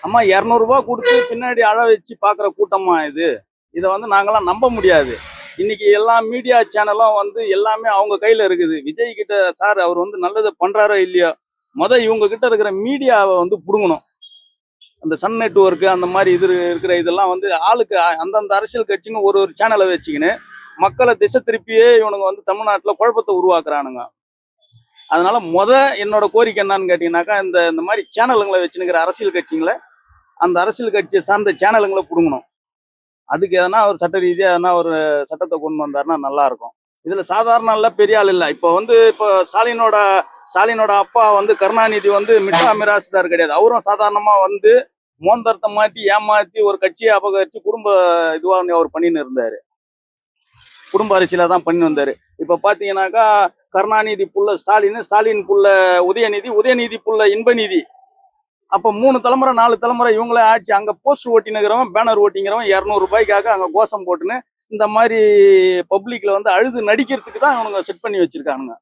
அம்மா 200 ரூபா கொடுத்து பின்னாடி அழ வச்சு பாக்குற கூட்டமா இது? இதை வந்து நாங்கெல்லாம் நம்ப முடியாது. இன்னைக்கு எல்லா மீடியா சேனலும் வந்து எல்லாமே அவங்க கையில இருக்குது. விஜய் கிட்ட சார் அவர் வந்து நல்லதை பண்றாரோ இல்லையோ, இவங்க கிட்ட இருக்கிற மீடியாவை வந்து புடுங்கணும். அந்த சன் நெட்வொர்க் அந்த மாதிரி இது இருக்கிற இதெல்லாம் வந்து ஆளுக்கு அந்தந்த அரசியல் கட்சின்னு ஒரு ஒரு சேனலை வச்சுக்கின்னு மக்களை திசை திருப்பியே இவனுங்க வந்து தமிழ்நாட்டில் குழப்பத்தை உருவாக்குறானுங்க. அதனால என்னோட கோரிக்கை என்னன்னு கேட்டீங்கன்னாக்கா, இந்த இந்த மாதிரி சேனலுங்களை வச்சுக்கிற அரசியல் கட்சிங்களை அந்த அரசியல் கட்சியை சார்ந்த சேனலுங்களை புடுங்கணும். அதுக்கு எதனா ஒரு சட்ட ரீதியா எதனா ஒரு சட்டத்தை கொண்டு வந்தாருன்னா நல்லா இருக்கும். இதுல சாதாரண இல்ல, பெரிய ஆள் இல்ல. இப்போ ஸ்டாலினோட அப்பா வந்து கருணாநிதி வந்து மிட்டா மிராசுதார் கிடையாது. அவரும் சாதாரணமா வந்து மோந்தரத்தை மாட்டி ஏமாத்தி ஒரு கட்சியை அபகரிச்சு குடும்ப இதுவா அவர் பண்ணின்னு இருந்தாரு. குடும்ப அரசியல தான் பண்ணி வந்தாரு. இப்ப பாத்தீங்கன்னாக்கா கருணாநிதி புள்ள ஸ்டாலின் புள்ள உதயநிதி புள்ள இன்பநிதி. அப்ப 3 தலைமுறை 4 தலைமுறை இவங்களே ஆட்சி. அங்க போஸ்டர் ஓட்டினுக்கிறவன், பேனர் ஓட்டிங்கிறவன் 200 ரூபாய்க்காக அங்க கோஷம் போட்டுன்னு இந்த மாதிரி பப்ளிக்ல வந்து அழுது நடிக்கிறதுக்கு தான் இவனுங்க செட் பண்ணி வச்சிருக்கானுங்க.